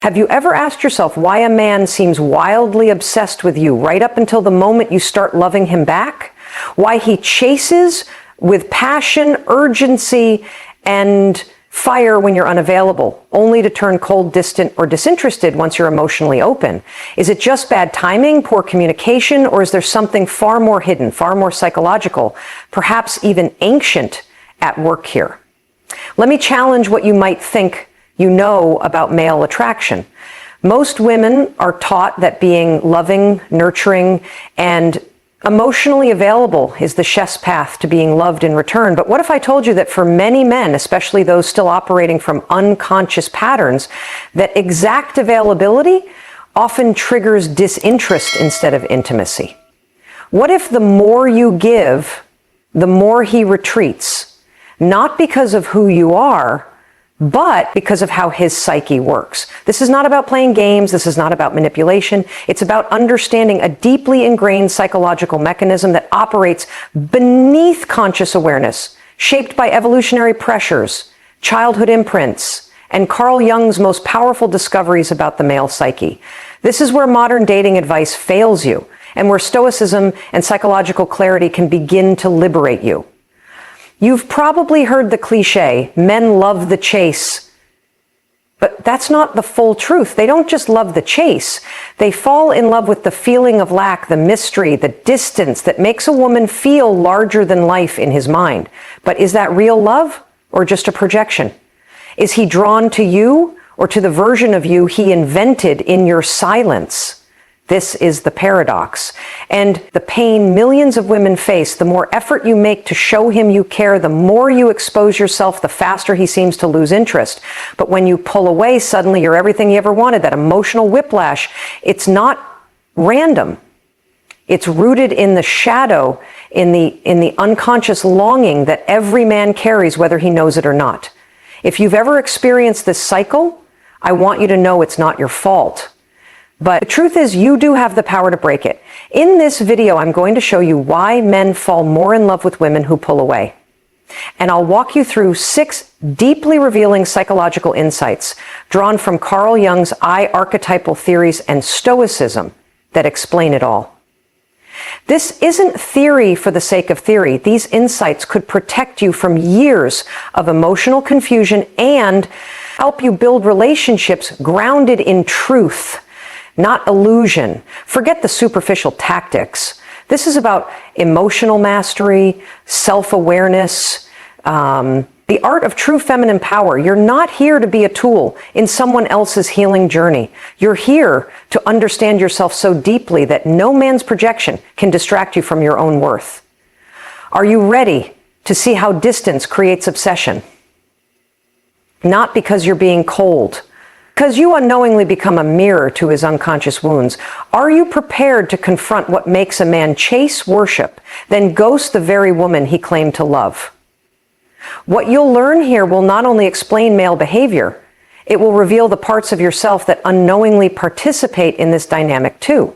Have you ever asked yourself why a man seems wildly obsessed with you right up until the moment you start loving him back? Why he chases with passion, urgency, and fire when you're unavailable, only to turn cold, distant, or disinterested once you're emotionally open? Is it just bad timing, poor communication, or is there something far more hidden, far more psychological, perhaps even ancient at work here? Let me challenge what you might think you know about male attraction. Most women are taught that being loving, nurturing, and emotionally available is the chef's path to being loved in return. But what if I told you that for many men, especially those still operating from unconscious patterns, that exact availability often triggers disinterest instead of intimacy? What if the more you give, the more he retreats, not because of who you are, but because of how his psyche works? This is not about playing games. This is not about manipulation. It's about understanding a deeply ingrained psychological mechanism that operates beneath conscious awareness, shaped by evolutionary pressures, childhood imprints, and Carl Jung's most powerful discoveries about the male psyche. This is where modern dating advice fails you, and where stoicism and psychological clarity can begin to liberate you. You've probably heard the cliche, men love the chase. But that's not the full truth. They don't just love the chase. They fall in love with the feeling of lack, the mystery, the distance that makes a woman feel larger than life in his mind. But is that real love or just a projection? Is he drawn to you or to the version of you he invented in your silence? This is the paradox. And the pain millions of women face, the more effort you make to show him you care, the more you expose yourself, the faster he seems to lose interest. But when you pull away, suddenly you're everything he ever wanted, that emotional whiplash. It's not random. It's rooted in the shadow, in the unconscious longing that every man carries, whether he knows it or not. If you've ever experienced this cycle, I want you to know it's not your fault. But the truth is, you do have the power to break it. In this video, I'm going to show you why men fall more in love with women who pull away. And I'll walk you through 6 deeply revealing psychological insights drawn from Carl Jung's archetypal theories and Stoicism that explain it all. This isn't theory for the sake of theory. These insights could protect you from years of emotional confusion and help you build relationships grounded in truth, not illusion. Forget the superficial tactics. This is about emotional mastery, self-awareness, the art of true feminine power. You're not here to be a tool in someone else's healing journey. You're here to understand yourself so deeply that no man's projection can distract you from your own worth. Are you ready to see how distance creates obsession? Not because you're being cold, because you unknowingly become a mirror to his unconscious wounds. Are you prepared to confront what makes a man chase worship, then ghost the very woman he claimed to love? What you'll learn here will not only explain male behavior, it will reveal the parts of yourself that unknowingly participate in this dynamic too.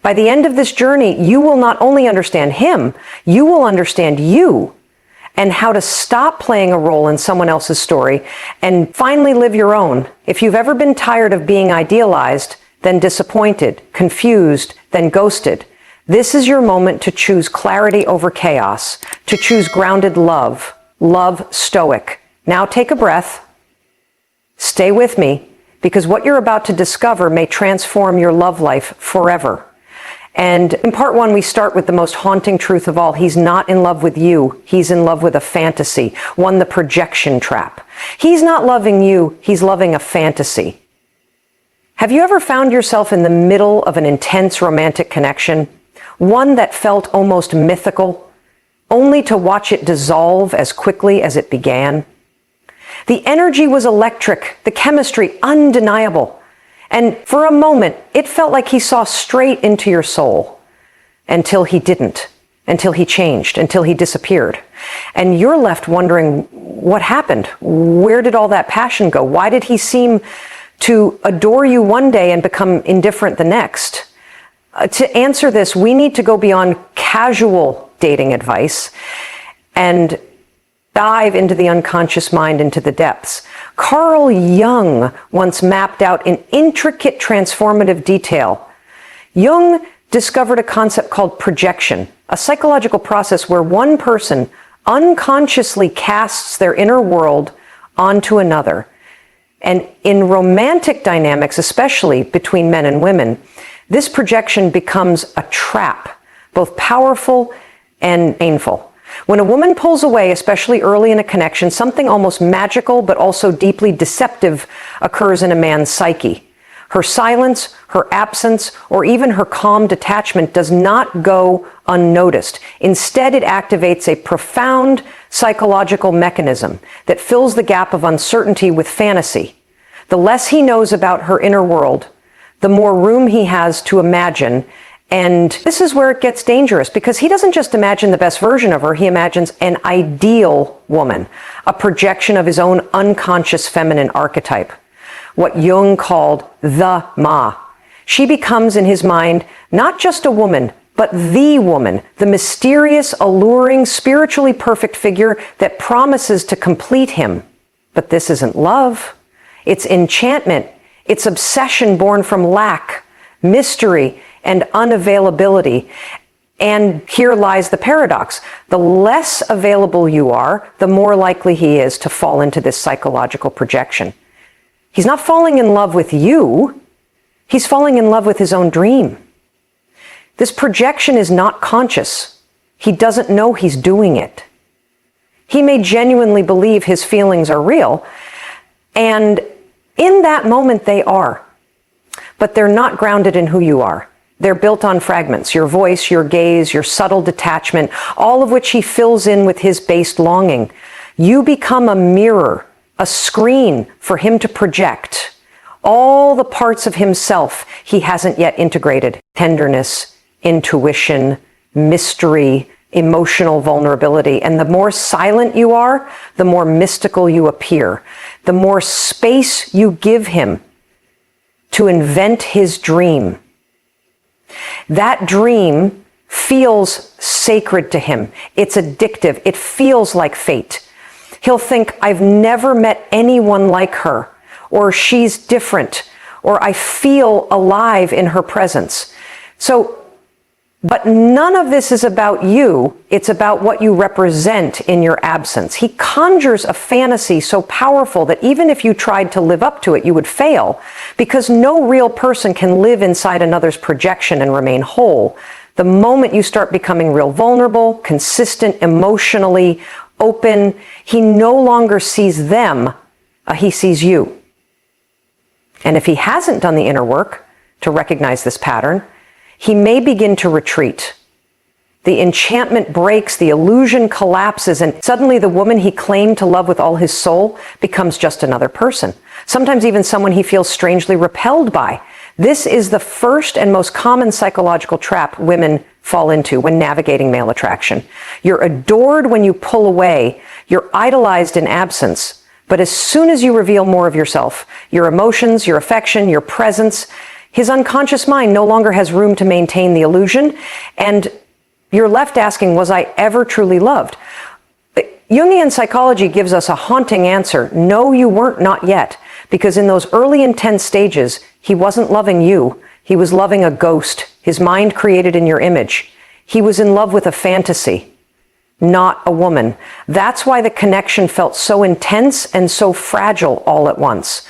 By the end of this journey, you will not only understand him, you will understand you, and how to stop playing a role in someone else's story and finally live your own. If you've ever been tired of being idealized, then disappointed, confused, then ghosted, this is your moment to choose clarity over chaos, to choose grounded love, love stoic. Now take a breath, stay with me, because what you're about to discover may transform your love life forever. And in part 1, we start with the most haunting truth of all. He's not in love with you. He's in love with a fantasy, the projection trap. He's not loving you. He's loving a fantasy. Have you ever found yourself in the middle of an intense romantic connection, one that felt almost mythical, only to watch it dissolve as quickly as it began? The energy was electric, the chemistry undeniable. And for a moment, it felt like he saw straight into your soul, until he didn't, until he changed, until he disappeared. And you're left wondering, what happened? Where did all that passion go? Why did he seem to adore you one day and become indifferent the next? To answer this, we need to go beyond casual dating advice and dive into the unconscious mind, into the depths. Carl Jung once mapped out in intricate transformative detail. Jung discovered a concept called projection, a psychological process where one person unconsciously casts their inner world onto another. And in romantic dynamics, especially between men and women, this projection becomes a trap, both powerful and painful. When a woman pulls away, especially early in a connection, something almost magical but also deeply deceptive occurs in a man's psyche. Her silence, her absence, or even her calm detachment does not go unnoticed. Instead, it activates a profound psychological mechanism that fills the gap of uncertainty with fantasy. The less he knows about her inner world, the more room he has to imagine. And this is where it gets dangerous, because he doesn't just imagine the best version of her, he imagines an ideal woman, a projection of his own unconscious feminine archetype, what Jung called the Ma. She becomes in his mind not just a woman, but the woman, the mysterious, alluring, spiritually perfect figure that promises to complete him. But this isn't love. It's enchantment. It's obsession born from lack, mystery, and unavailability. And here lies the paradox. The less available you are, the more likely he is to fall into this psychological projection. He's not falling in love with you. He's falling in love with his own dream. This projection is not conscious. He doesn't know he's doing it. He may genuinely believe his feelings are real, and in that moment they are. But they're not grounded in who you are. They're built on fragments, your voice, your gaze, your subtle detachment, all of which he fills in with his based longing. You become a mirror, a screen for him to project all the parts of himself he hasn't yet integrated. Tenderness, intuition, mystery, emotional vulnerability. And the more silent you are, the more mystical you appear. The more space you give him to invent his dream. That dream feels sacred to him. It's addictive. It feels like fate. He'll think, I've never met anyone like her, or she's different, or I feel alive in her presence. But none of this is about you. It's about what you represent in your absence. He conjures a fantasy so powerful that even if you tried to live up to it, you would fail, because no real person can live inside another's projection and remain whole. The moment you start becoming real vulnerable, consistent, emotionally open, he no longer sees them, he sees you. And if he hasn't done the inner work to recognize this pattern, he may begin to retreat. The enchantment breaks, the illusion collapses, and suddenly the woman he claimed to love with all his soul becomes just another person. Sometimes even someone he feels strangely repelled by. This is the first and most common psychological trap women fall into when navigating male attraction. You're adored when you pull away. You're idolized in absence. But as soon as you reveal more of yourself, your emotions, your affection, your presence, his unconscious mind no longer has room to maintain the illusion, and you're left asking, was I ever truly loved? Jungian psychology gives us a haunting answer. No, you weren't, not yet. Because in those early intense stages, he wasn't loving you. He was loving a ghost, his mind created in your image. He was in love with a fantasy, not a woman. That's why the connection felt so intense and so fragile all at once.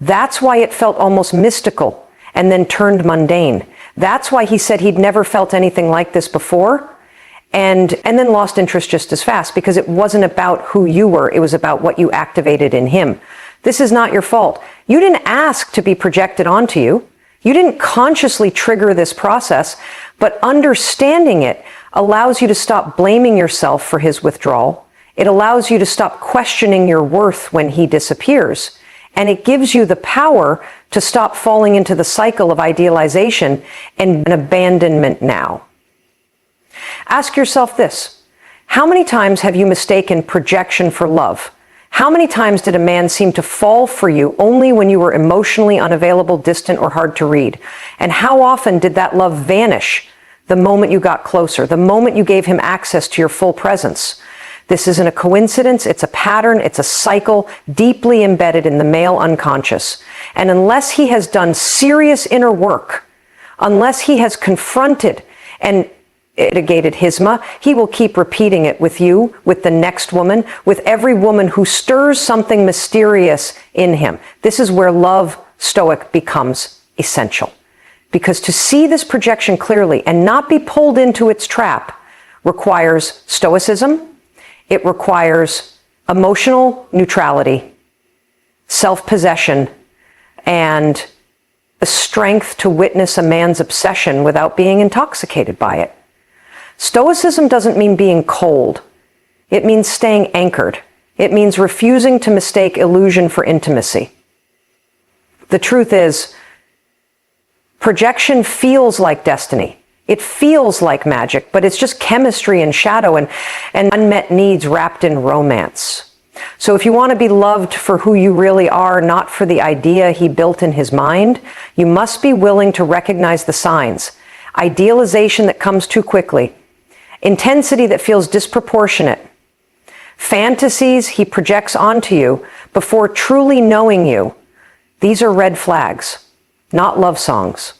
That's why it felt almost mystical and then turned mundane. That's why he said he'd never felt anything like this before, and then lost interest just as fast, because it wasn't about who you were, it was about what you activated in him. This is not your fault. You didn't ask to be projected onto you. You didn't consciously trigger this process, but understanding it allows you to stop blaming yourself for his withdrawal. It allows you to stop questioning your worth when he disappears. And it gives you the power to stop falling into the cycle of idealization and abandonment now. Ask yourself this: how many times have you mistaken projection for love? How many times did a man seem to fall for you only when you were emotionally unavailable, distant, or hard to read? And how often did that love vanish the moment you got closer, the moment you gave him access to your full presence? This isn't a coincidence, it's a pattern, it's a cycle deeply embedded in the male unconscious. And unless he has done serious inner work, unless he has confronted and mitigated hisma, he will keep repeating it with you, with the next woman, with every woman who stirs something mysterious in him. This is where love, Stoic, becomes essential. Because to see this projection clearly and not be pulled into its trap requires stoicism. It requires emotional neutrality, self-possession, and the strength to witness a man's obsession without being intoxicated by it. Stoicism doesn't mean being cold. It means staying anchored. It means refusing to mistake illusion for intimacy. The truth is, projection feels like destiny. It feels like magic, but it's just chemistry and shadow and unmet needs wrapped in romance. So if you want to be loved for who you really are, not for the idea he built in his mind, you must be willing to recognize the signs. Idealization that comes too quickly. Intensity that feels disproportionate. Fantasies he projects onto you before truly knowing you. These are red flags, not love songs.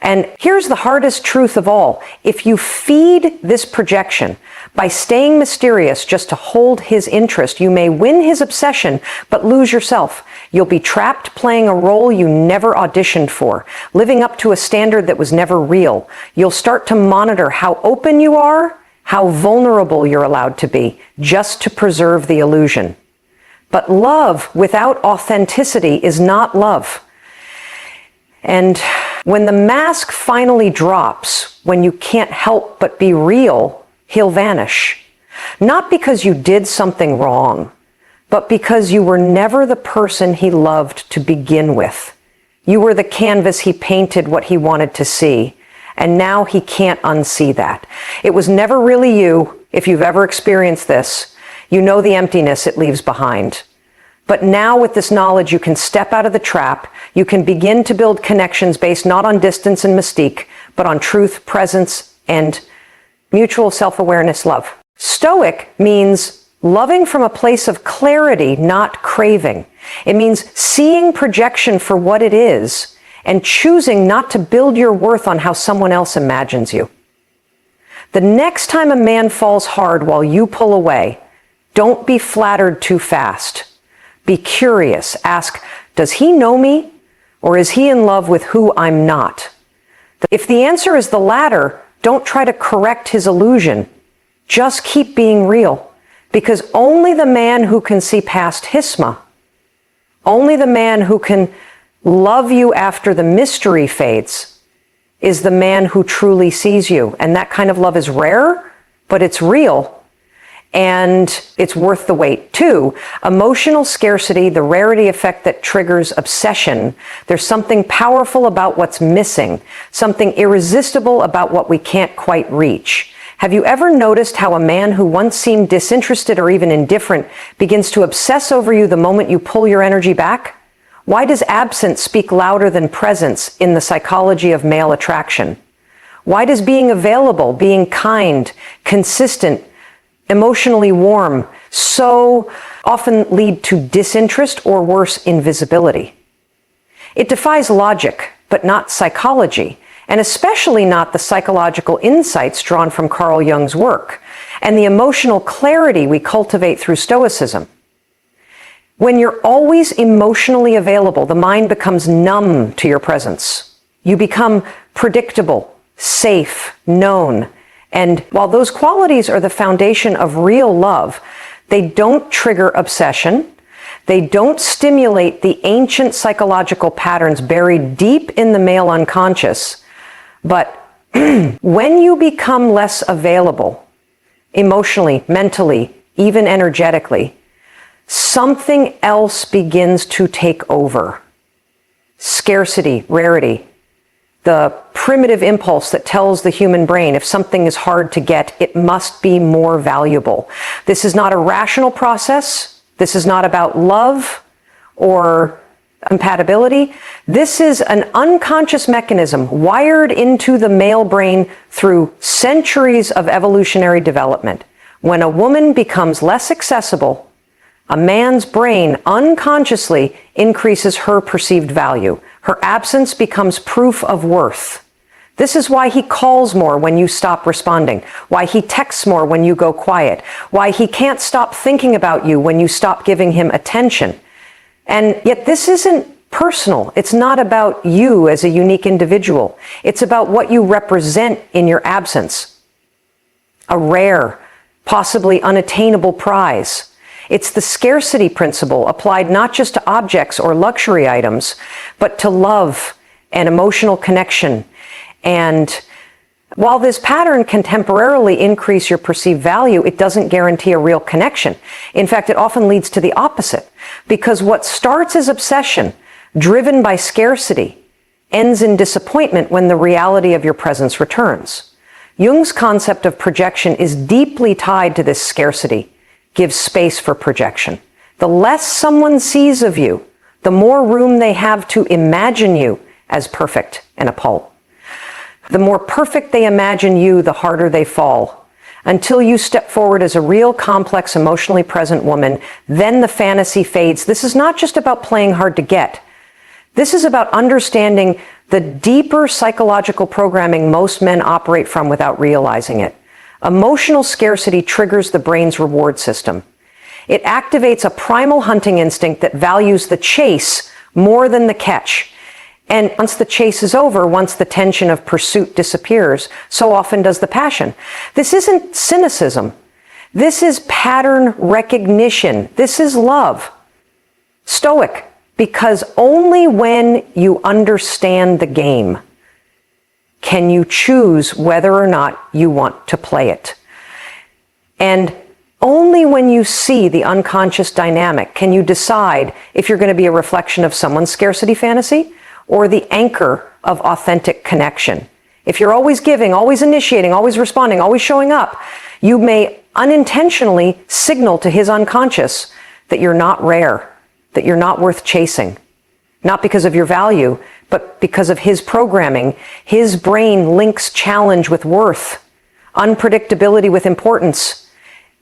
And here's the hardest truth of all. If you feed this projection by staying mysterious just to hold his interest, you may win his obsession, but lose yourself. You'll be trapped playing a role you never auditioned for, living up to a standard that was never real. You'll start to monitor how open you are, how vulnerable you're allowed to be, just to preserve the illusion. But love without authenticity is not love. And when the mask finally drops, when you can't help but be real, he'll vanish. Not because you did something wrong, but because you were never the person he loved to begin with. You were the canvas he painted what he wanted to see, and now he can't unsee that. It was never really you. If you've ever experienced this, you know the emptiness it leaves behind. But now with this knowledge, you can step out of the trap. You can begin to build connections based not on distance and mystique, but on truth, presence, and mutual self-awareness love. Stoic means loving from a place of clarity, not craving. It means seeing projection for what it is and choosing not to build your worth on how someone else imagines you. The next time a man falls hard while you pull away, don't be flattered too fast. Be curious. Ask, does he know me, or is he in love with who I'm not? If the answer is the latter, don't try to correct his illusion. Just keep being real, because only the man who can see past hisma, only the man who can love you after the mystery fades, is the man who truly sees you. And that kind of love is rare, but it's real. And it's worth the wait. 2, emotional scarcity, the rarity effect that triggers obsession. There's something powerful about what's missing, something irresistible about what we can't quite reach. Have you ever noticed how a man who once seemed disinterested or even indifferent begins to obsess over you the moment you pull your energy back? Why does absence speak louder than presence in the psychology of male attraction? Why does being available, being kind, consistent, emotionally warm, so often lead to disinterest or worse, invisibility? It defies logic, but not psychology, and especially not the psychological insights drawn from Carl Jung's work and the emotional clarity we cultivate through Stoicism. When you're always emotionally available, the mind becomes numb to your presence. You become predictable, safe, known. And while those qualities are the foundation of real love, they don't trigger obsession. They don't stimulate the ancient psychological patterns buried deep in the male unconscious. But when you become less available, emotionally, mentally, even energetically, something else begins to take over. Scarcity, rarity. The primitive impulse that tells the human brain if something is hard to get, it must be more valuable. This is not a rational process. This is not about love or compatibility. This is an unconscious mechanism wired into the male brain through centuries of evolutionary development. When a woman becomes less accessible, a man's brain unconsciously increases her perceived value. Her absence becomes proof of worth. This is why he calls more when you stop responding, why he texts more when you go quiet, why he can't stop thinking about you when you stop giving him attention. And yet this isn't personal. It's not about you as a unique individual. It's about what you represent in your absence. A rare, possibly unattainable prize. It's the scarcity principle applied not just to objects or luxury items, but to love and emotional connection. And while this pattern can temporarily increase your perceived value, it doesn't guarantee a real connection. In fact, it often leads to the opposite, because what starts as obsession, driven by scarcity, ends in disappointment when the reality of your presence returns. Jung's concept of projection is deeply tied to this scarcity. Give space for projection. The less someone sees of you, the more room they have to imagine you as perfect and a pole. The more perfect they imagine you, the harder they fall. Until you step forward as a real, complex, emotionally present woman, then the fantasy fades. This is not just about playing hard to get. This is about understanding the deeper psychological programming most men operate from without realizing it. Emotional scarcity triggers the brain's reward system. It activates a primal hunting instinct that values the chase more than the catch. And once the chase is over, once the tension of pursuit disappears, so often does the passion. This isn't cynicism. This is pattern recognition. This is love. Stoic, because only when you understand the game can you choose whether or not you want to play it. And only when you see the unconscious dynamic can you decide if you're going to be a reflection of someone's scarcity fantasy or the anchor of authentic connection. If you're always giving, always initiating, always responding, always showing up, you may unintentionally signal to his unconscious that you're not rare, that you're not worth chasing. Not because of your value, but because of his programming. His brain links challenge with worth, unpredictability with importance.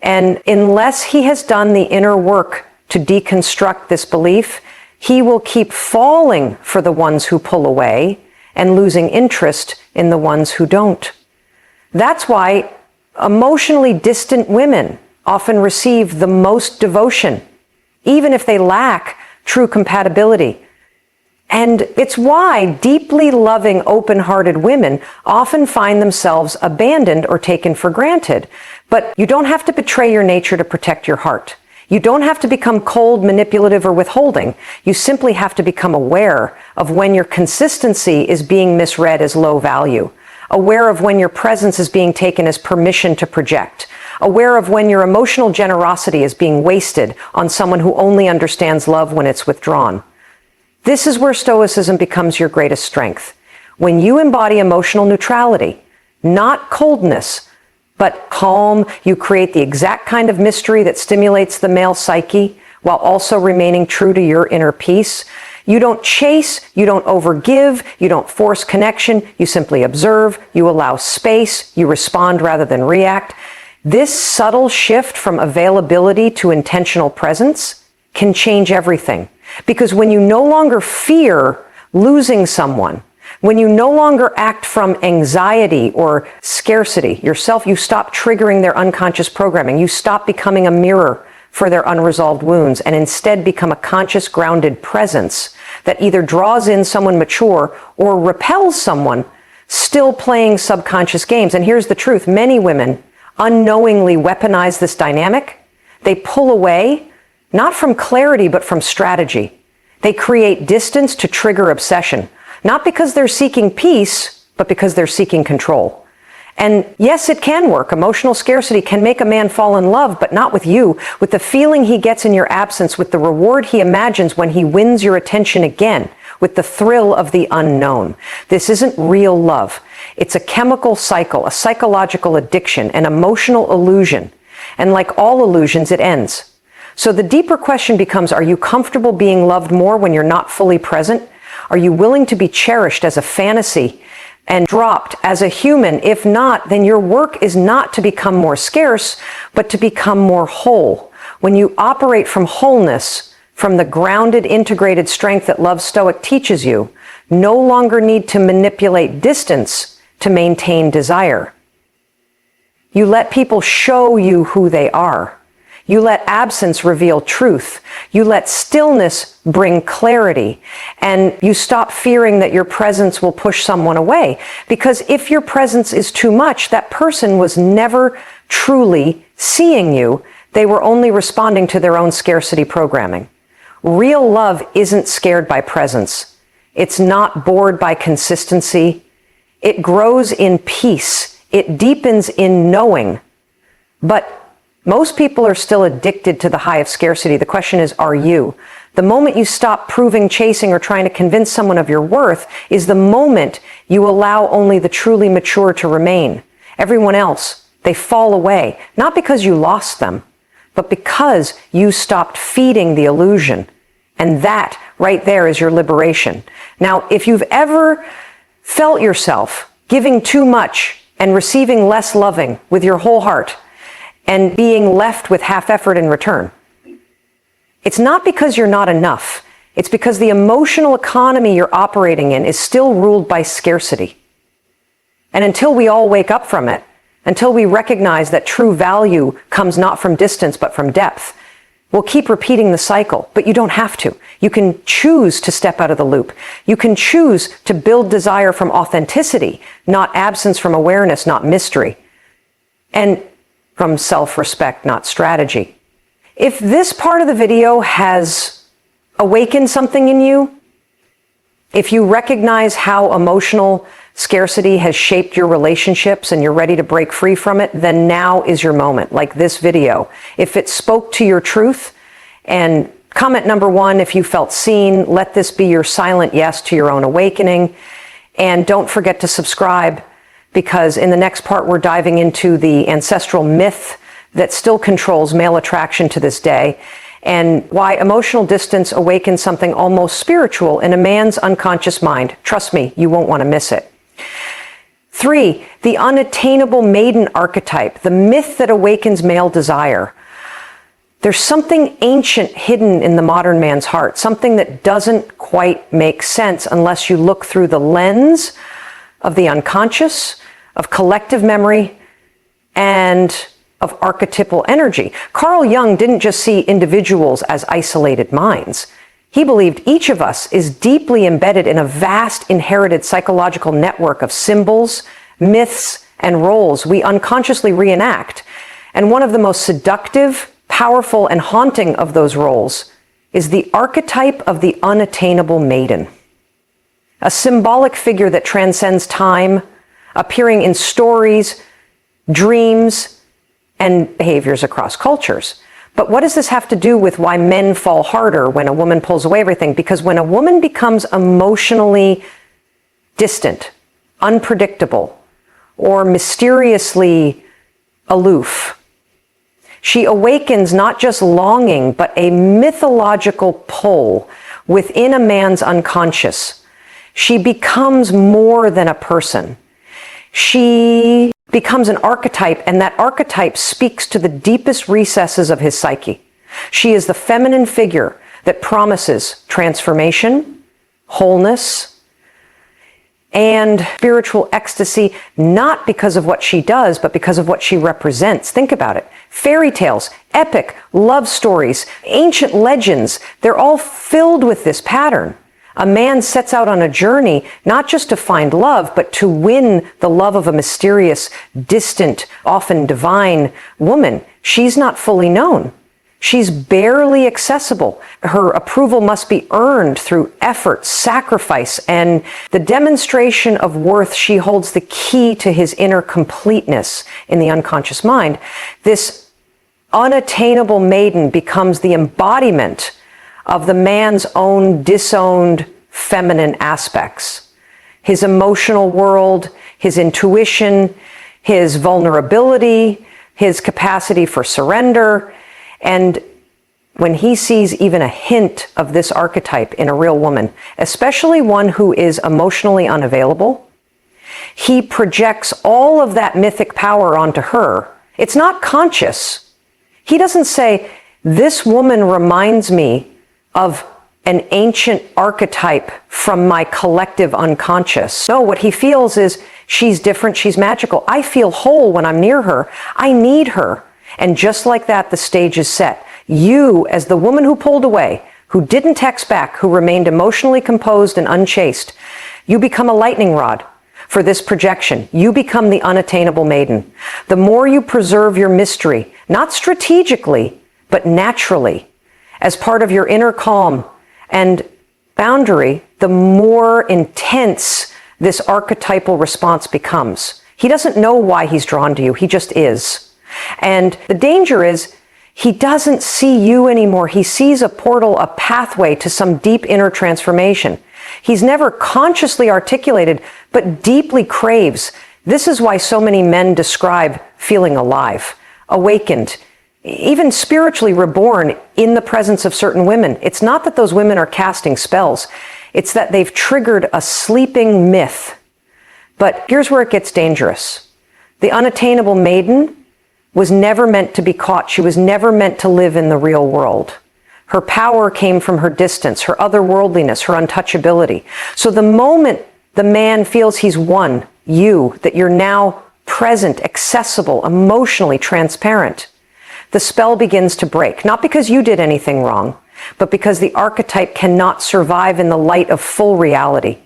And unless he has done the inner work to deconstruct this belief, he will keep falling for the ones who pull away and losing interest in the ones who don't. That's why emotionally distant women often receive the most devotion, even if they lack true compatibility. And it's why deeply loving, open-hearted women often find themselves abandoned or taken for granted. But you don't have to betray your nature to protect your heart. You don't have to become cold, manipulative, or withholding. You simply have to become aware of when your consistency is being misread as low value, aware of when your presence is being taken as permission to project, aware of when your emotional generosity is being wasted on someone who only understands love when it's withdrawn. This is where Stoicism becomes your greatest strength. When you embody emotional neutrality, not coldness, but calm, you create the exact kind of mystery that stimulates the male psyche while also remaining true to your inner peace. You don't chase, you don't overgive, you don't force connection, you simply observe, you allow space, you respond rather than react. This subtle shift from availability to intentional presence can change everything. Because when you no longer fear losing someone, when you no longer act from anxiety or scarcity yourself, you stop triggering their unconscious programming. You stop becoming a mirror for their unresolved wounds and instead become a conscious, grounded presence that either draws in someone mature or repels someone still playing subconscious games. And here's the truth. Many women unknowingly weaponize this dynamic. They pull away, not from clarity, but from strategy. They create distance to trigger obsession, not because they're seeking peace, but because they're seeking control. And yes, it can work. Emotional scarcity can make a man fall in love, but not with you, with the feeling he gets in your absence, with the reward he imagines when he wins your attention again, with the thrill of the unknown. This isn't real love. It's a chemical cycle, a psychological addiction, an emotional illusion. And like all illusions, it ends. So the deeper question becomes, are you comfortable being loved more when you're not fully present? Are you willing to be cherished as a fantasy and dropped as a human. If not, then your work is not to become more scarce, but to become more whole. When you operate from wholeness, from the grounded, integrated strength that Love Stoic teaches you, no longer need to manipulate distance to maintain desire. You let people show you who they are. You let absence reveal truth. You let stillness bring clarity. And you stop fearing that your presence will push someone away. Because if your presence is too much, that person was never truly seeing you. They were only responding to their own scarcity programming. Real love isn't scared by presence. It's not bored by consistency. It grows in peace. It deepens in knowing. But most people are still addicted to the high of scarcity. The question is, are you? The moment you stop proving, chasing, or trying to convince someone of your worth is the moment you allow only the truly mature to remain. Everyone else, they fall away, not because you lost them, but because you stopped feeding the illusion. And that right there is your liberation. Now, if you've ever felt yourself giving too much and receiving less loving with your whole heart, and being left with half effort in return, it's not because you're not enough. It's because the emotional economy you're operating in is still ruled by scarcity. And until we all wake up from it, until we recognize that true value comes not from distance but from depth, we'll keep repeating the cycle. But you don't have to. You can choose to step out of the loop. You can choose to build desire from authenticity, not absence, from awareness, not mystery. And from self-respect, not strategy. If this part of the video has awakened something in you, if you recognize how emotional scarcity has shaped your relationships and you're ready to break free from it, then now is your moment, like this video. If it spoke to your truth, and comment number 1, if you felt seen, let this be your silent yes to your own awakening. And don't forget to subscribe, because in the next part, we're diving into the ancestral myth that still controls male attraction to this day, and why emotional distance awakens something almost spiritual in a man's unconscious mind. Trust me, you won't want to miss it. 3, the unattainable maiden archetype, the myth that awakens male desire. There's something ancient hidden in the modern man's heart, something that doesn't quite make sense unless you look through the lens of the unconscious, of collective memory, and of archetypal energy. Carl Jung didn't just see individuals as isolated minds. He believed each of us is deeply embedded in a vast inherited psychological network of symbols, myths, and roles we unconsciously reenact. And one of the most seductive, powerful, and haunting of those roles is the archetype of the unattainable maiden. A symbolic figure that transcends time, appearing in stories, dreams, and behaviors across cultures. But what does this have to do with why men fall harder when a woman pulls away everything? Because when a woman becomes emotionally distant, unpredictable, or mysteriously aloof, she awakens not just longing, but a mythological pull within a man's unconscious. She becomes more than a person. She becomes an archetype, and that archetype speaks to the deepest recesses of his psyche. She is the feminine figure that promises transformation, wholeness, and spiritual ecstasy, not because of what she does, but because of what she represents. Think about it. Fairy tales, epic love stories, ancient legends, they're all filled with this pattern. A man sets out on a journey not just to find love, but to win the love of a mysterious, distant, often divine woman. She's not fully known. She's barely accessible. Her approval must be earned through effort, sacrifice, and the demonstration of worth. She holds the key to his inner completeness in the unconscious mind. This unattainable maiden becomes the embodiment of the man's own disowned feminine aspects. His emotional world, his intuition, his vulnerability, his capacity for surrender. And when he sees even a hint of this archetype in a real woman, especially one who is emotionally unavailable, he projects all of that mythic power onto her. It's not conscious. He doesn't say, this woman reminds me of an ancient archetype from my collective unconscious. No, what he feels is, she's different, she's magical. I feel whole when I'm near her. I need her. And just like that, the stage is set. You, as the woman who pulled away, who didn't text back, who remained emotionally composed and unchaste, you become a lightning rod for this projection. You become the unattainable maiden. The more you preserve your mystery, not strategically, but naturally, as part of your inner calm and boundary, the more intense this archetypal response becomes. He doesn't know why he's drawn to you. He just is. And the danger is, he doesn't see you anymore. He sees a portal, a pathway to some deep inner transformation. He's never consciously articulated, but deeply craves. This is why so many men describe feeling alive, awakened, even spiritually reborn in the presence of certain women. It's not that those women are casting spells. It's that they've triggered a sleeping myth. But here's where it gets dangerous. The unattainable maiden was never meant to be caught. She was never meant to live in the real world. Her power came from her distance, her otherworldliness, her untouchability. So the moment the man feels he's won you, that you're now present, accessible, emotionally transparent, the spell begins to break. Not because you did anything wrong, but because the archetype cannot survive in the light of full reality.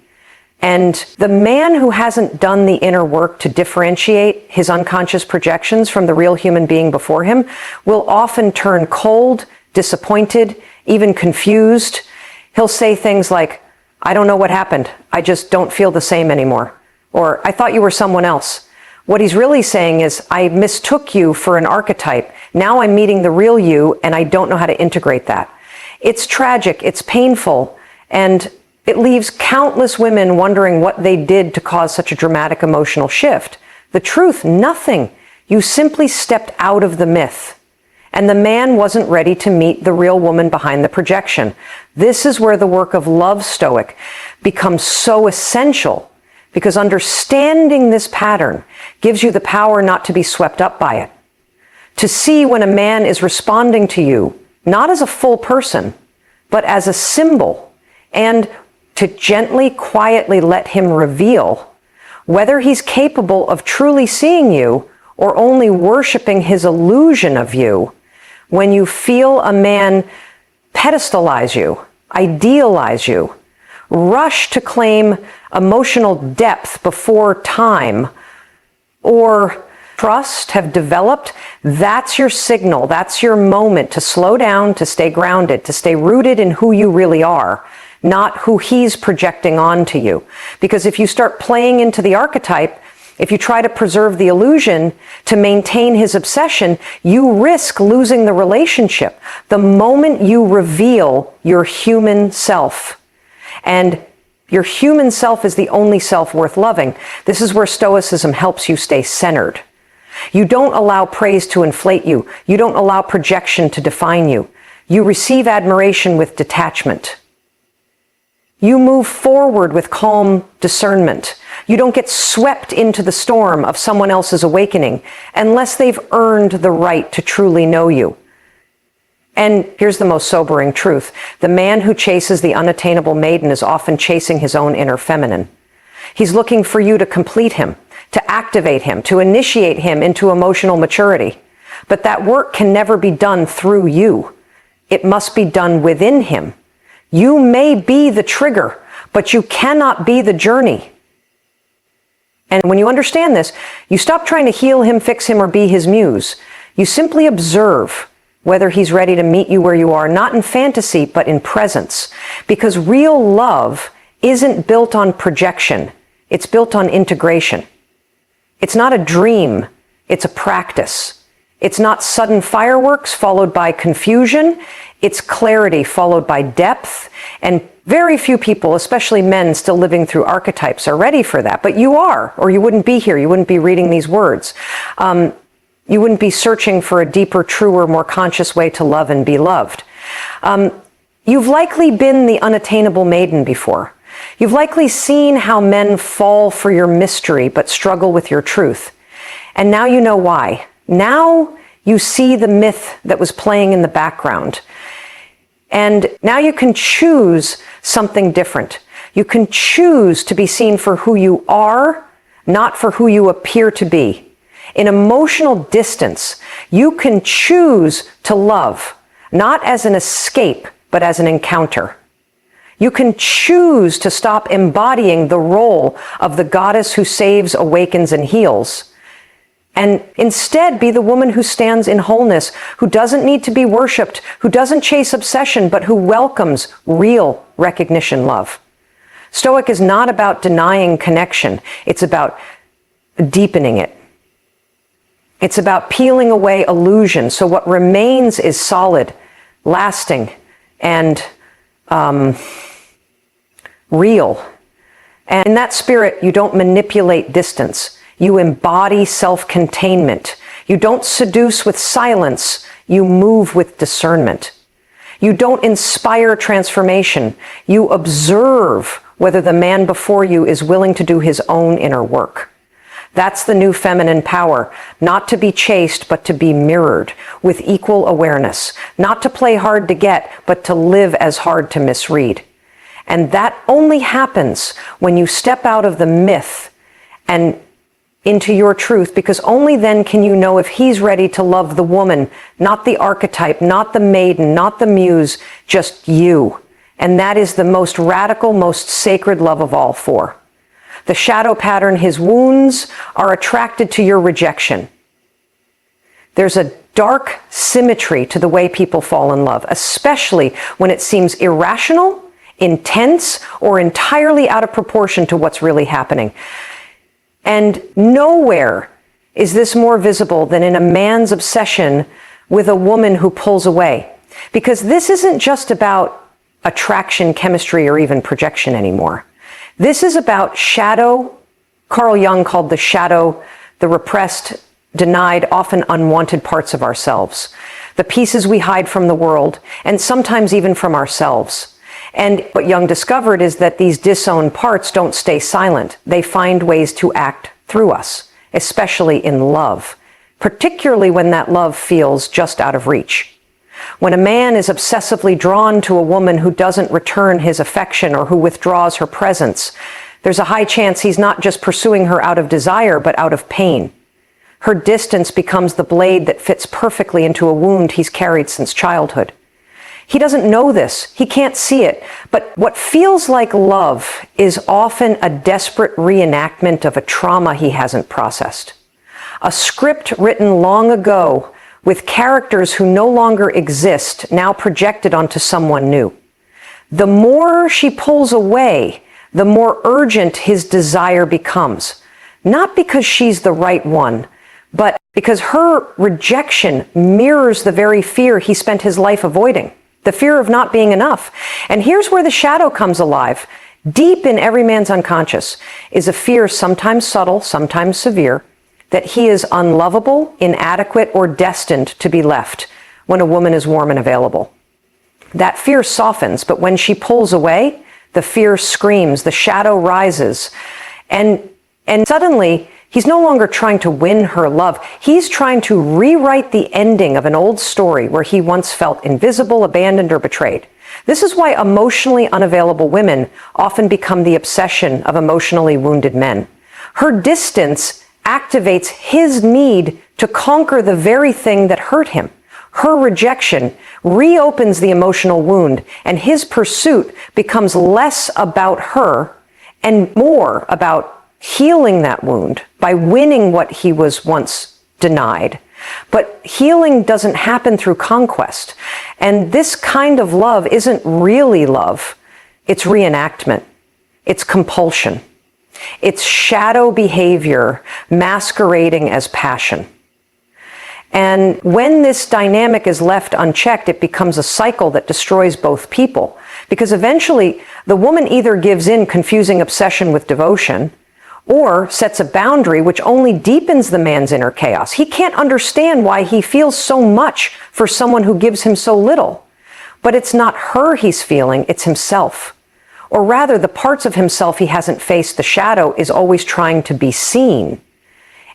And the man who hasn't done the inner work to differentiate his unconscious projections from the real human being before him will often turn cold, disappointed, even confused. He'll say things like, I don't know what happened. I just don't feel the same anymore. Or, I thought you were someone else. What he's really saying is, I mistook you for an archetype. Now I'm meeting the real you, and I don't know how to integrate that. It's tragic, it's painful, and it leaves countless women wondering what they did to cause such a dramatic emotional shift. The truth, nothing. You simply stepped out of the myth. And the man wasn't ready to meet the real woman behind the projection. This is where the work of Love Stoic becomes so essential, because understanding this pattern gives you the power not to be swept up by it. To see when a man is responding to you, not as a full person, but as a symbol, and to gently, quietly let him reveal whether he's capable of truly seeing you or only worshiping his illusion of you. When you feel a man pedestalize you, idealize you, rush to claim emotional depth before time, or trust have developed, that's your signal, that's your moment to slow down, to stay grounded, to stay rooted in who you really are, not who he's projecting onto you. Because if you start playing into the archetype, if you try to preserve the illusion to maintain his obsession, you risk losing the relationship the moment you reveal your human self. And your human self is the only self worth loving. This is where Stoicism helps you stay centered. You don't allow praise to inflate you. You don't allow projection to define you. You receive admiration with detachment. You move forward with calm discernment. You don't get swept into the storm of someone else's awakening unless they've earned the right to truly know you. And here's the most sobering truth. The man who chases the unattainable maiden is often chasing his own inner feminine. He's looking for you to complete him, to activate him, to initiate him into emotional maturity. But that work can never be done through you. It must be done within him. You may be the trigger, but you cannot be the journey. And when you understand this, you stop trying to heal him, fix him, or be his muse. You simply observe whether he's ready to meet you where you are, not in fantasy, but in presence. Because real love isn't built on projection. It's built on integration. It's not a dream. It's a practice. It's not sudden fireworks followed by confusion. It's clarity followed by depth. And very few people, especially men still living through archetypes, are ready for that. But you are, or you wouldn't be here. You wouldn't be reading these words. You wouldn't be searching for a deeper, truer, more conscious way to love and be loved. You've likely been the unattainable maiden before. You've likely seen how men fall for your mystery but struggle with your truth. And now you know why. Now you see the myth that was playing in the background. And now you can choose something different. You can choose to be seen for who you are, not for who you appear to be. In emotional distance, you can choose to love, not as an escape, but as an encounter. You can choose to stop embodying the role of the goddess who saves, awakens, and heals, and instead be the woman who stands in wholeness, who doesn't need to be worshipped, who doesn't chase obsession, but who welcomes real recognition love. Stoic is not about denying connection. It's about deepening it. It's about peeling away illusion, so what remains is solid, lasting, and real. And in that spirit, you don't manipulate distance. You embody self-containment. You don't seduce with silence. You move with discernment. You don't inspire transformation. You observe whether the man before you is willing to do his own inner work. That's the new feminine power, not to be chased, but to be mirrored with equal awareness, not to play hard to get, but to live as hard to misread. And that only happens when you step out of the myth and into your truth, because only then can you know if he's ready to love the woman, not the archetype, not the maiden, not the muse, just you. And that is the most radical, most sacred love of all four. The shadow pattern, his wounds, are attracted to your rejection. There's a dark symmetry to the way people fall in love, especially when it seems irrational, intense, or entirely out of proportion to what's really happening. And nowhere is this more visible than in a man's obsession with a woman who pulls away. Because this isn't just about attraction, chemistry, or even projection anymore. This is about shadow. Carl Jung called the shadow the repressed, denied, often unwanted parts of ourselves. The pieces we hide from the world, and sometimes even from ourselves. And what Jung discovered is that these disowned parts don't stay silent. They find ways to act through us, especially in love, particularly when that love feels just out of reach. When a man is obsessively drawn to a woman who doesn't return his affection or who withdraws her presence, there's a high chance he's not just pursuing her out of desire, but out of pain. Her distance becomes the blade that fits perfectly into a wound he's carried since childhood. He doesn't know this. He can't see it. But what feels like love is often a desperate reenactment of a trauma he hasn't processed. A script written long ago with characters who no longer exist, now projected onto someone new. The more she pulls away, the more urgent his desire becomes. Not because she's the right one, but because her rejection mirrors the very fear he spent his life avoiding, the fear of not being enough. And here's where the shadow comes alive. Deep in every man's unconscious is a fear, sometimes subtle, sometimes severe, that he is unlovable, inadequate, or destined to be left when a woman is warm and available. That fear softens, but when she pulls away, the fear screams, the shadow rises, and suddenly he's no longer trying to win her love. He's trying to rewrite the ending of an old story where he once felt invisible, abandoned, or betrayed. This is why emotionally unavailable women often become the obsession of emotionally wounded men. Her distance activates his need to conquer the very thing that hurt him. Her rejection reopens the emotional wound, and his pursuit becomes less about her and more about healing that wound by winning what he was once denied. But healing doesn't happen through conquest. And this kind of love isn't really love. It's reenactment. It's compulsion. It's shadow behavior masquerading as passion. And when this dynamic is left unchecked, it becomes a cycle that destroys both people. Because eventually, the woman either gives in, confusing obsession with devotion, or sets a boundary which only deepens the man's inner chaos. He can't understand why he feels so much for someone who gives him so little. But it's not her he's feeling, it's himself. Or rather, the parts of himself he hasn't faced, the shadow, is always trying to be seen.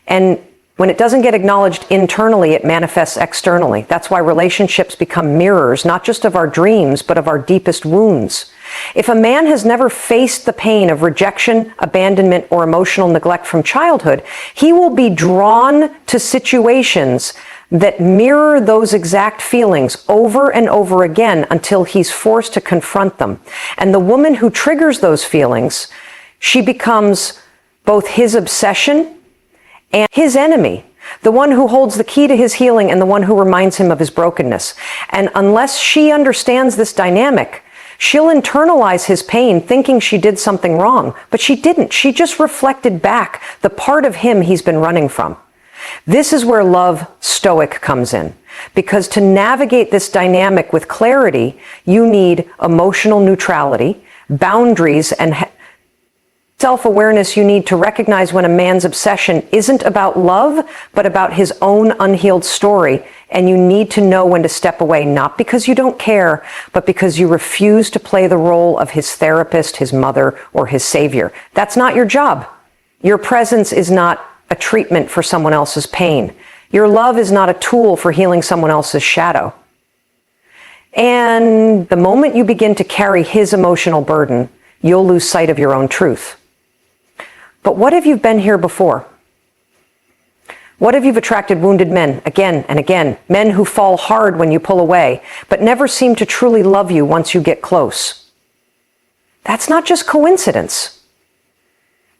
And when it doesn't get acknowledged internally, it manifests externally. That's why relationships become mirrors, not just of our dreams, but of our deepest wounds. If a man has never faced the pain of rejection, abandonment, or emotional neglect from childhood, he will be drawn to situations that mirror those exact feelings over and over again until he's forced to confront them. And the woman who triggers those feelings, she becomes both his obsession and his enemy, the one who holds the key to his healing and the one who reminds him of his brokenness. And unless she understands this dynamic, she'll internalize his pain thinking she did something wrong, but she didn't. She just reflected back the part of him he's been running from. This is where love stoic comes in, because to navigate this dynamic with clarity, you need emotional neutrality, boundaries, and self-awareness. You need to recognize when a man's obsession isn't about love, but about his own unhealed story. And you need to know when to step away, not because you don't care, but because you refuse to play the role of his therapist, his mother, or his savior. That's not your job. Your presence is not a treatment for someone else's pain. Your love is not a tool for healing someone else's shadow. And the moment you begin to carry his emotional burden, you'll lose sight of your own truth. But what if you've been here before? What if you've attracted wounded men again and again, men who fall hard when you pull away, but never seem to truly love you once you get close? That's not just coincidence.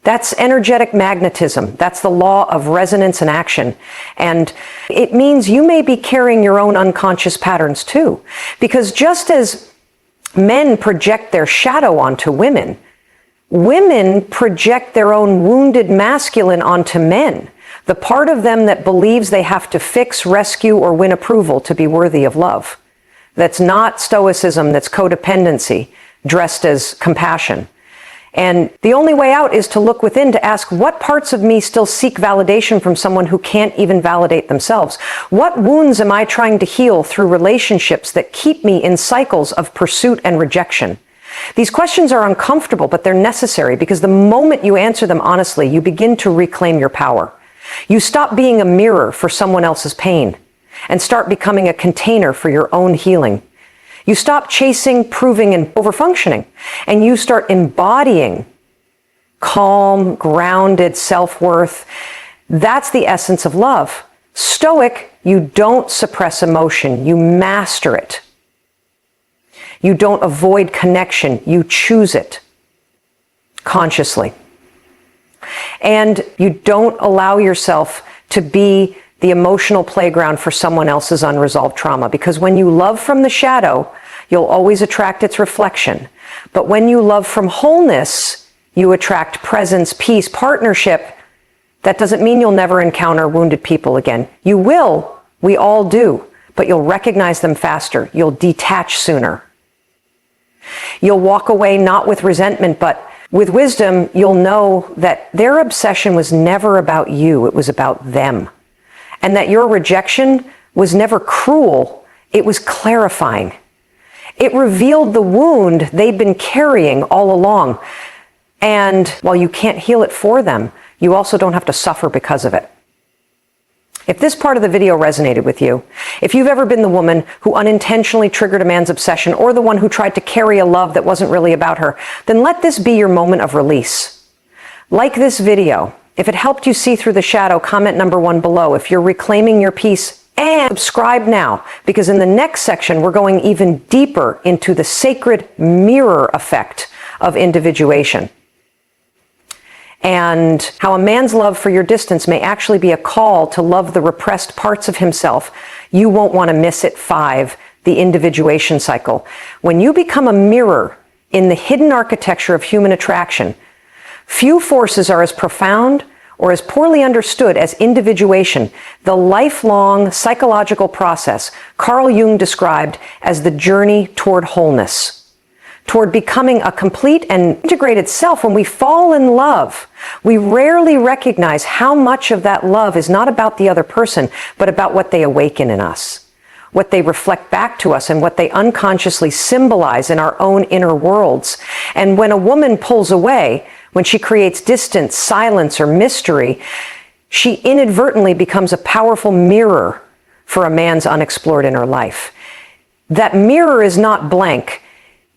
That's energetic magnetism. That's the law of resonance and action. And it means you may be carrying your own unconscious patterns too. Because just as men project their shadow onto women, women project their own wounded masculine onto men, the part of them that believes they have to fix, rescue, or win approval to be worthy of love. That's not stoicism, that's codependency, dressed as compassion. And the only way out is to look within, to ask, what parts of me still seek validation from someone who can't even validate themselves? What wounds am I trying to heal through relationships that keep me in cycles of pursuit and rejection? These questions are uncomfortable, but they're necessary, because the moment you answer them honestly, you begin to reclaim your power. You stop being a mirror for someone else's pain and start becoming a container for your own healing. You stop chasing, proving, and overfunctioning, and you start embodying calm, grounded self-worth. That's the essence of love. Stoic, you don't suppress emotion, you master it. You don't avoid connection, you choose it consciously. And you don't allow yourself to be the emotional playground for someone else's unresolved trauma. Because when you love from the shadow, you'll always attract its reflection. But when you love from wholeness, you attract presence, peace, partnership. That doesn't mean you'll never encounter wounded people again. You will, we all do, but you'll recognize them faster. You'll detach sooner. You'll walk away not with resentment, but with wisdom. You'll know that their obsession was never about you, it was about them. And that your rejection was never cruel, it was clarifying. It revealed the wound they'd been carrying all along. And while you can't heal it for them, you also don't have to suffer because of it. If this part of the video resonated with you, if you've ever been the woman who unintentionally triggered a man's obsession, or the one who tried to carry a love that wasn't really about her, then let this be your moment of release. Like this video. If it helped you see through the shadow, comment number 1 below. If you're reclaiming your peace, and subscribe now, because in the next section, we're going even deeper into the sacred mirror effect of individuation. And how a man's love for your distance may actually be a call to love the repressed parts of himself. You won't want to miss it. 5, the individuation cycle. When you become a mirror in the hidden architecture of human attraction, few forces are as profound or as poorly understood as individuation, the lifelong psychological process Carl Jung described as the journey toward wholeness, toward becoming a complete and integrated self. When we fall in love, we rarely recognize how much of that love is not about the other person, but about what they awaken in us. what they reflect back to us and what they unconsciously symbolize in our own inner worlds. And when a woman pulls away, when she creates distance, silence, or mystery, she inadvertently becomes a powerful mirror for a man's unexplored inner life. That mirror is not blank.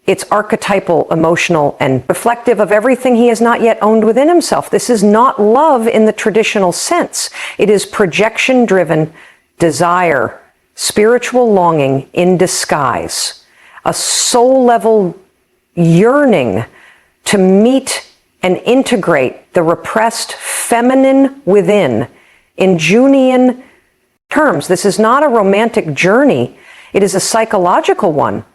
It's archetypal, emotional, and reflective of everything he has not yet owned within himself. This is not love in the traditional sense. It is projection-driven desire, spiritual longing in disguise, a soul-level yearning to meet and integrate the repressed feminine within in Jungian terms. This is not a romantic journey. It is a psychological one.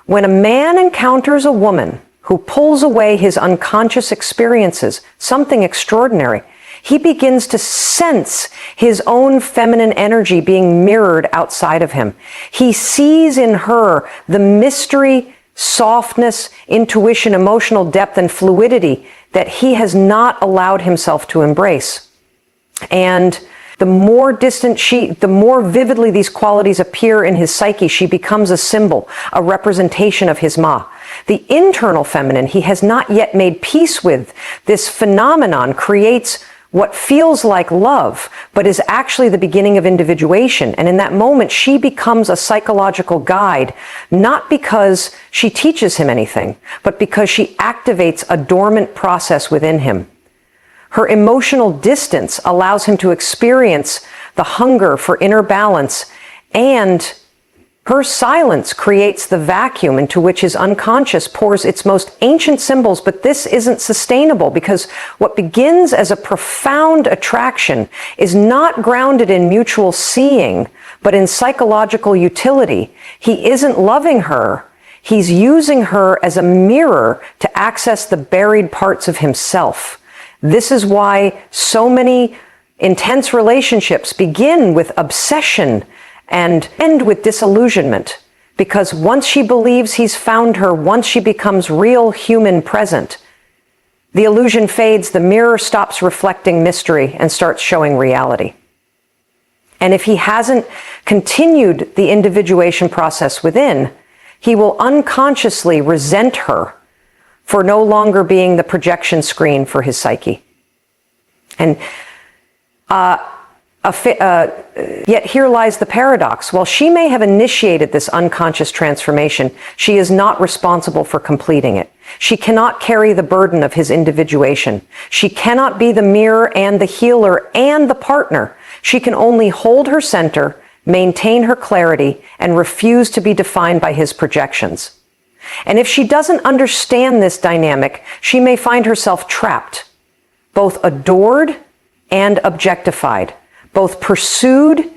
When a man encounters a woman who pulls away his unconscious experiences, something extraordinary, he begins to sense his own feminine energy being mirrored outside of him. He sees in her the mystery, softness, intuition, emotional depth, and fluidity that he has not allowed himself to embrace. And the more distant the more vividly these qualities appear in his psyche, she becomes a symbol, a representation of his ma. The internal feminine he has not yet made peace with. This phenomenon creates what feels like love, but is actually the beginning of individuation. And in that moment, she becomes a psychological guide, not because she teaches him anything, but because she activates a dormant process within him. Her emotional distance allows him to experience the hunger for inner balance, and her silence creates the vacuum into which his unconscious pours its most ancient symbols. But this isn't sustainable, because what begins as a profound attraction is not grounded in mutual seeing, but in psychological utility. He isn't loving her. He's using her as a mirror to access the buried parts of himself. This is why so many intense relationships begin with obsession and end with disillusionment. Because once she believes he's found her, once she becomes real, human, present, the illusion fades, the mirror stops reflecting mystery and starts showing reality. And if he hasn't continued the individuation process within, he will unconsciously resent her for no longer being the projection screen for his psyche. And yet here lies the paradox. While she may have initiated this unconscious transformation, she is not responsible for completing it. She cannot carry the burden of his individuation. She cannot be the mirror and the healer and the partner. She can only hold her center, maintain her clarity, and refuse to be defined by his projections. And if she doesn't understand this dynamic, she may find herself trapped, both adored and objectified, both pursued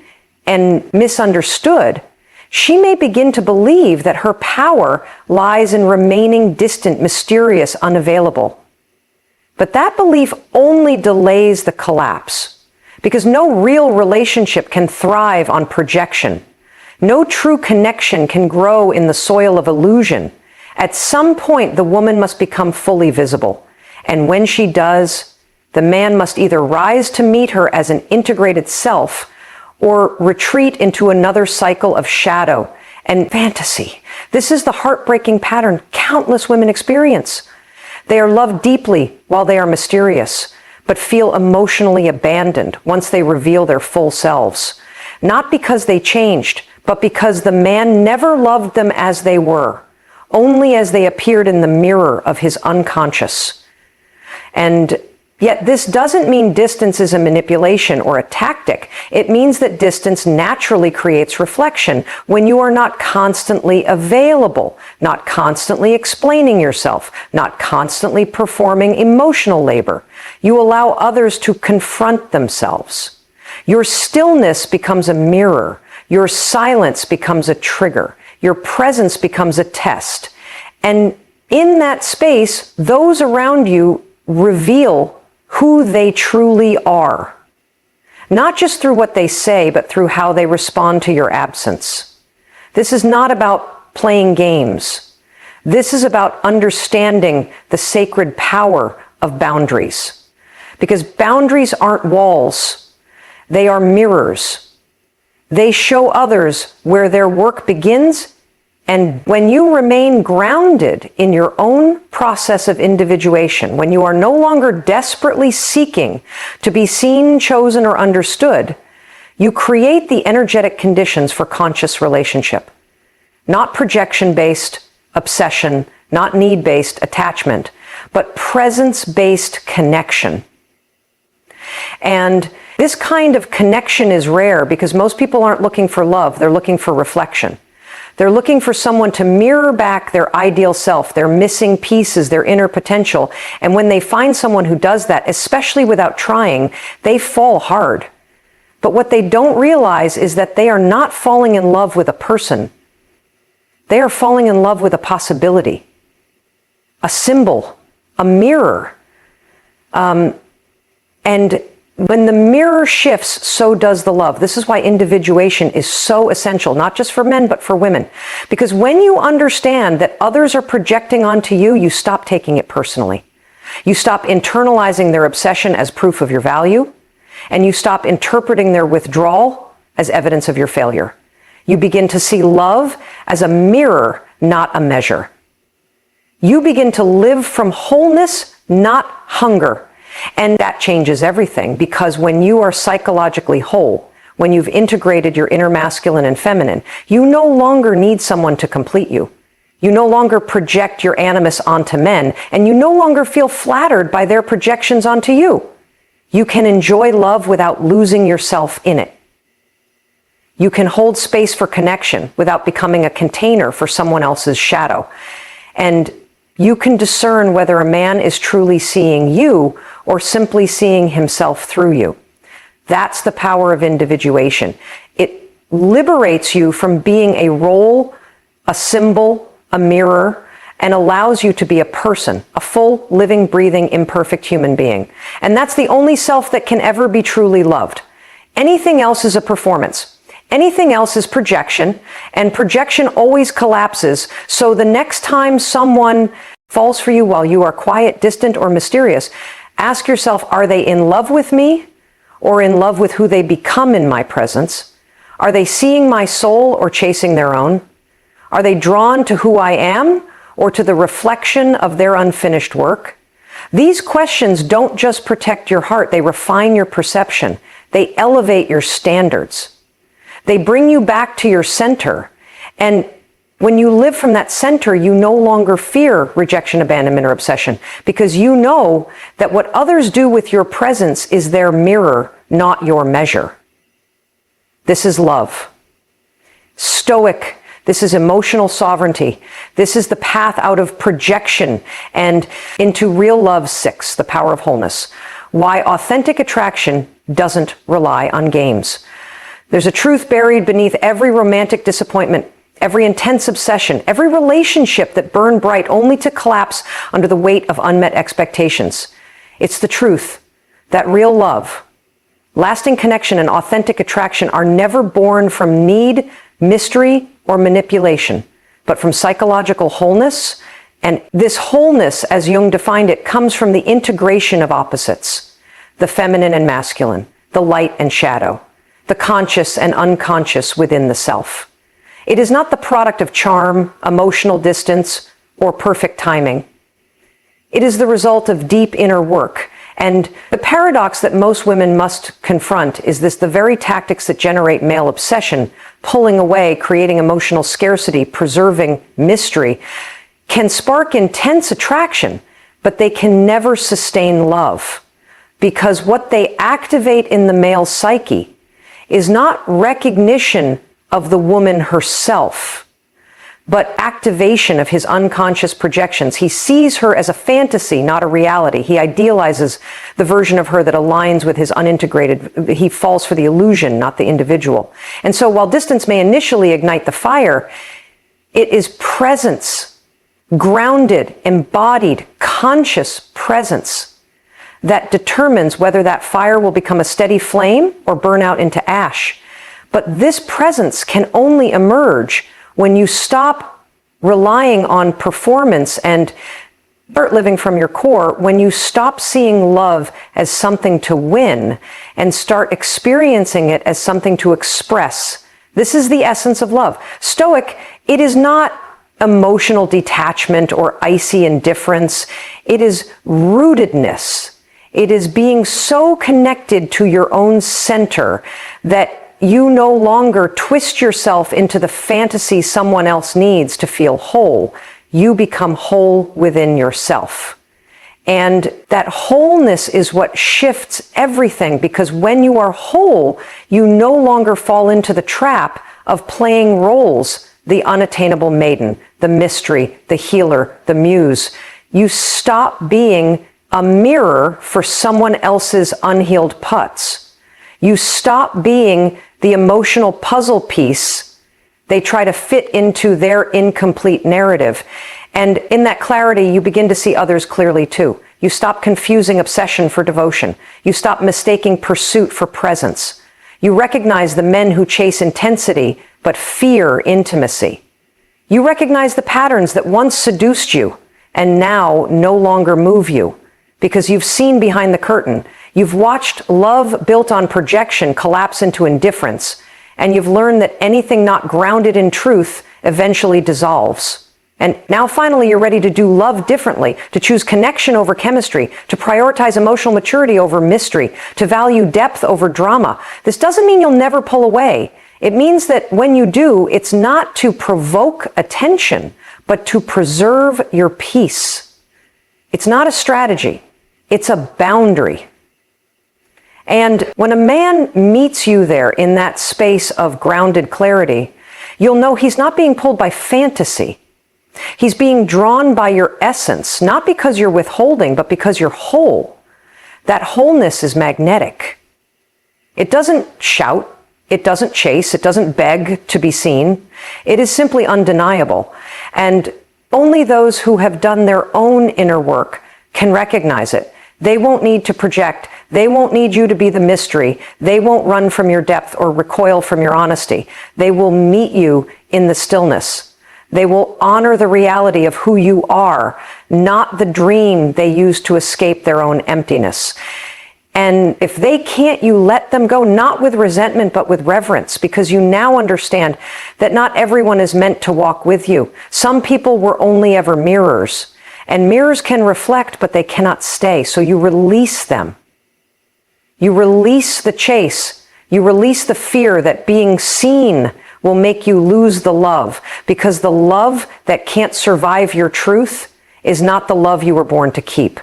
and misunderstood. She may begin to believe that her power lies in remaining distant, mysterious, unavailable. But that belief only delays the collapse, because no real relationship can thrive on projection. No true connection can grow in the soil of illusion. At some point, the woman must become fully visible. And when she does, the man must either rise to meet her as an integrated self or retreat into another cycle of shadow and fantasy. This is the heartbreaking pattern countless women experience. They are loved deeply while they are mysterious, but feel emotionally abandoned once they reveal their full selves. Not because they changed, but because the man never loved them as they were, only as they appeared in the mirror of his unconscious. And yet this doesn't mean distance is a manipulation or a tactic. It means that distance naturally creates reflection when you are not constantly available, not constantly explaining yourself, not constantly performing emotional labor. You allow others to confront themselves. Your stillness becomes a mirror. Your silence becomes a trigger. Your presence becomes a test. And in that space, those around you reveal who they truly are. Not just through what they say, but through how they respond to your absence. This is not about playing games. This is about understanding the sacred power of boundaries. Because boundaries aren't walls. They are mirrors. They show others where their work begins. And when you remain grounded in your own process of individuation, when you are no longer desperately seeking to be seen, chosen, or understood, you create the energetic conditions for conscious relationship. Not projection-based obsession, not need-based attachment, but presence-based connection. And this kind of connection is rare because most people aren't looking for love, they're looking for reflection. They're looking for someone to mirror back their ideal self, their missing pieces, their inner potential. And when they find someone who does that, especially without trying, they fall hard. But what they don't realize is that they are not falling in love with a person. They are falling in love with a possibility, a symbol, a mirror. And when the mirror shifts, so does the love. This is why individuation is so essential, not just for men, but for women. Because when you understand that others are projecting onto you, you stop taking it personally. You stop internalizing their obsession as proof of your value, and you stop interpreting their withdrawal as evidence of your failure. You begin to see love as a mirror, not a measure. You begin to live from wholeness, not hunger. And that changes everything, because when you are psychologically whole, when you've integrated your inner masculine and feminine, you no longer need someone to complete you. You no longer project your animus onto men, and you no longer feel flattered by their projections onto you. You can enjoy love without losing yourself in it. You can hold space for connection without becoming a container for someone else's shadow. And you can discern whether a man is truly seeing you or simply seeing himself through you. That's the power of individuation. It liberates you from being a role, a symbol, a mirror, and allows you to be a person, a full, living, breathing, imperfect human being. And that's the only self that can ever be truly loved. Anything else is a performance. Anything else is projection, and projection always collapses. So the next time someone falls for you while you are quiet, distant, or mysterious, ask yourself, are they in love with me or in love with who they become in my presence? Are they seeing my soul or chasing their own? Are they drawn to who I am or to the reflection of their unfinished work? These questions don't just protect your heart, they refine your perception. They elevate your standards. They bring you back to your center. And when you live from that center, you no longer fear rejection, abandonment, or obsession, because you know that what others do with your presence is their mirror, not your measure. This is love. Stoic. This is emotional sovereignty. This is the path out of projection and into real love. 6, the power of wholeness. Why authentic attraction doesn't rely on games. There's a truth buried beneath every romantic disappointment, every intense obsession, every relationship that burned bright only to collapse under the weight of unmet expectations. It's the truth that real love, lasting connection, and authentic attraction are never born from need, mystery, or manipulation, but from psychological wholeness. And this wholeness, as Jung defined it, comes from the integration of opposites, the feminine and masculine, the light and shadow, the conscious and unconscious within the self. It is not the product of charm, emotional distance, or perfect timing. It is the result of deep inner work. And the paradox that most women must confront is this: the very tactics that generate male obsession, pulling away, creating emotional scarcity, preserving mystery, can spark intense attraction, but they can never sustain love. Because what they activate in the male psyche is not recognition of the woman herself, but activation of his unconscious projections. He sees her as a fantasy, not a reality. He idealizes the version of her that aligns with his unintegrated. He falls for the illusion, not the individual. And so while distance may initially ignite the fire, it is presence, grounded, embodied, conscious presence that determines whether that fire will become a steady flame or burn out into ash. But this presence can only emerge when you stop relying on performance and start living from your core, when you stop seeing love as something to win and start experiencing it as something to express, This is the essence of love. Stoic, it is not emotional detachment or icy indifference. It is rootedness. It is being so connected to your own center that you no longer twist yourself into the fantasy someone else needs to feel whole. You become whole within yourself. And that wholeness is what shifts everything, because when you are whole, you no longer fall into the trap of playing roles, the unattainable maiden, the mystery, the healer, the muse. You stop being a mirror for someone else's unhealed putts. You stop being the emotional puzzle piece they try to fit into their incomplete narrative. And in that clarity, you begin to see others clearly too. You stop confusing obsession for devotion. You stop mistaking pursuit for presence. You recognize the men who chase intensity but fear intimacy. You recognize the patterns that once seduced you and now no longer move you, because you've seen behind the curtain. You've watched love built on projection collapse into indifference, and you've learned that anything not grounded in truth eventually dissolves. And now finally you're ready to do love differently, to choose connection over chemistry, to prioritize emotional maturity over mystery, to value depth over drama. This doesn't mean you'll never pull away. It means that when you do, it's not to provoke attention, but to preserve your peace. It's not a strategy. It's a boundary. And when a man meets you there in that space of grounded clarity, you'll know he's not being pulled by fantasy. He's being drawn by your essence, not because you're withholding, but because you're whole. That wholeness is magnetic. It doesn't shout. It doesn't chase. It doesn't beg to be seen. It is simply undeniable. And only those who have done their own inner work can recognize it. They won't need to project. They won't need you to be the mystery. They won't run from your depth or recoil from your honesty. They will meet you in the stillness. They will honor the reality of who you are, not the dream they use to escape their own emptiness. And if they can't, you let them go, not with resentment, but with reverence, because you now understand that not everyone is meant to walk with you. Some people were only ever mirrors, and mirrors can reflect, but they cannot stay. So you release them. You release the chase. You release the fear that being seen will make you lose the love, because the love that can't survive your truth is not the love you were born to keep.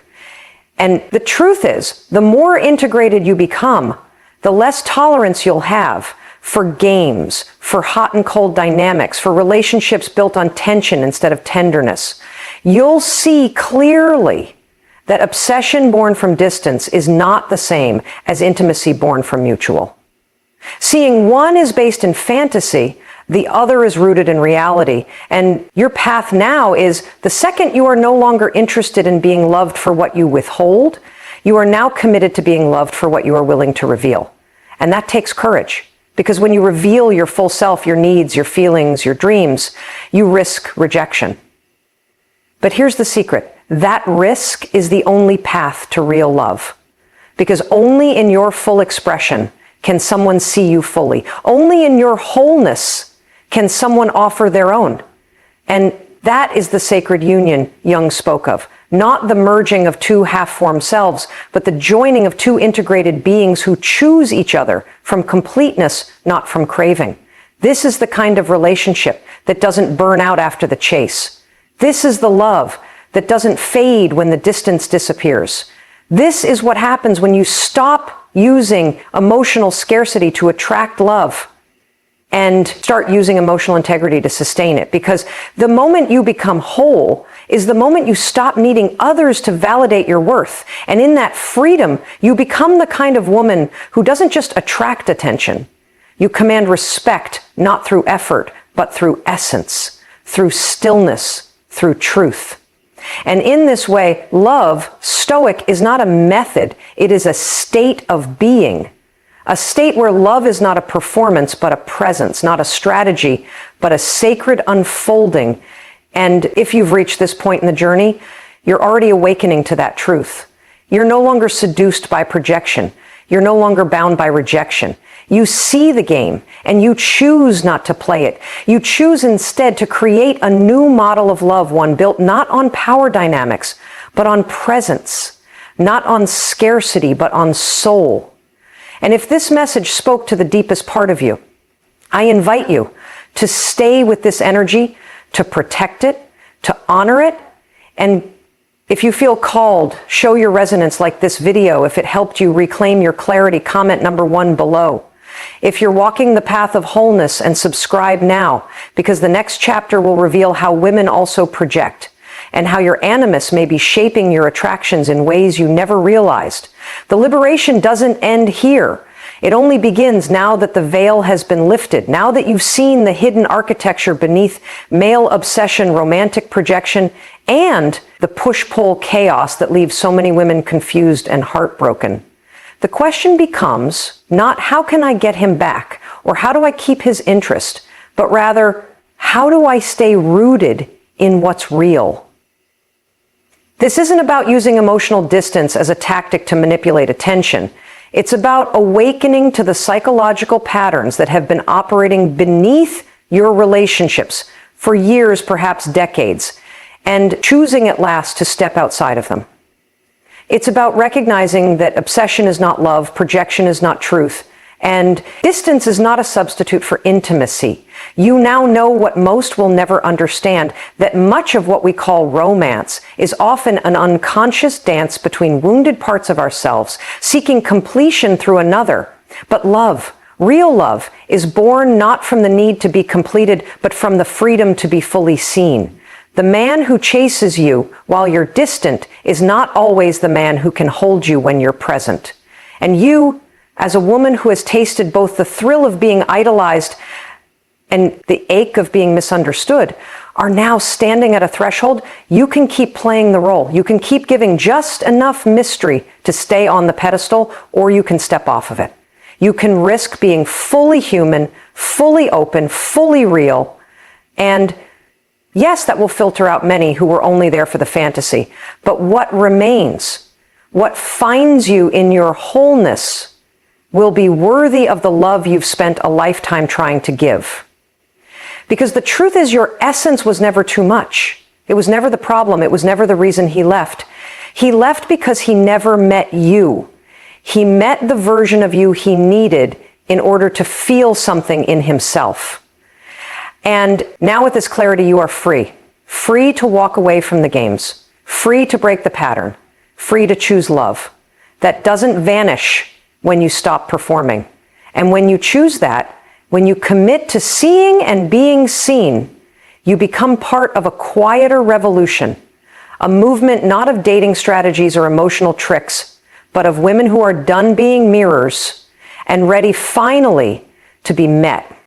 And the truth is, the more integrated you become, the less tolerance you'll have for games, for hot and cold dynamics, for relationships built on tension instead of tenderness. You'll see clearly that obsession born from distance is not the same as intimacy born from mutual. Seeing one is based in fantasy, the other is rooted in reality. And your path now is, the second you are no longer interested in being loved for what you withhold, you are now committed to being loved for what you are willing to reveal. And that takes courage, because when you reveal your full self, your needs, your feelings, your dreams, you risk rejection. But here's the secret. That risk is the only path to real love, because only in your full expression can someone see you fully. Only in your wholeness can someone offer their own. And that is the sacred union Jung spoke of. Not the merging of two half-formed selves, but the joining of two integrated beings who choose each other from completeness, not from craving. This is the kind of relationship that doesn't burn out after the chase. This is the love that doesn't fade when the distance disappears. This is what happens when you stop using emotional scarcity to attract love and start using emotional integrity to sustain it. Because the moment you become whole is the moment you stop needing others to validate your worth. And in that freedom, you become the kind of woman who doesn't just attract attention. You command respect, not through effort, but through essence, through stillness, through truth. And in this way, love, stoic, is not a method. It is a state of being. A state where love is not a performance, but a presence, not a strategy, but a sacred unfolding. And if you've reached this point in the journey, you're already awakening to that truth. You're no longer seduced by projection. You're no longer bound by rejection. You see the game and you choose not to play it. You choose instead to create a new model of love, one built not on power dynamics, but on presence, not on scarcity, but on soul. And if this message spoke to the deepest part of you, I invite you to stay with this energy, to protect it, to honor it, and if you feel called, show your resonance like this video. If it helped you reclaim your clarity, comment number 1 below. If you're walking the path of wholeness, and subscribe now, because the next chapter will reveal how women also project, and how your animus may be shaping your attractions in ways you never realized. The liberation doesn't end here. It only begins now that the veil has been lifted, now that you've seen the hidden architecture beneath male obsession, romantic projection, and the push-pull chaos that leaves so many women confused and heartbroken. The question becomes not how can I get him back, or how do I keep his interest, but rather, how do I stay rooted in what's real? This isn't about using emotional distance as a tactic to manipulate attention. It's about awakening to the psychological patterns that have been operating beneath your relationships for years, perhaps decades, and choosing at last to step outside of them. It's about recognizing that obsession is not love, projection is not truth, and distance is not a substitute for intimacy. You now know what most will never understand, that much of what we call romance is often an unconscious dance between wounded parts of ourselves, seeking completion through another. But love, real love, is born not from the need to be completed, but from the freedom to be fully seen. The man who chases you while you're distant is not always the man who can hold you when you're present. And you, as a woman who has tasted both the thrill of being idolized and the ache of being misunderstood, are now standing at a threshold. You can keep playing the role. You can keep giving just enough mystery to stay on the pedestal, or you can step off of it. You can risk being fully human, fully open, fully real, and yes, that will filter out many who were only there for the fantasy. But what remains, what finds you in your wholeness, will be worthy of the love you've spent a lifetime trying to give. Because the truth is, your essence was never too much. It was never the problem. It was never the reason he left. He left because he never met you. He met the version of you he needed in order to feel something in himself. And now with this clarity, you are free. Free to walk away from the games. Free to break the pattern. Free to choose love. That doesn't vanish when you stop performing. And when you choose that, when you commit to seeing and being seen, you become part of a quieter revolution, a movement not of dating strategies or emotional tricks, but of women who are done being mirrors and ready finally to be met.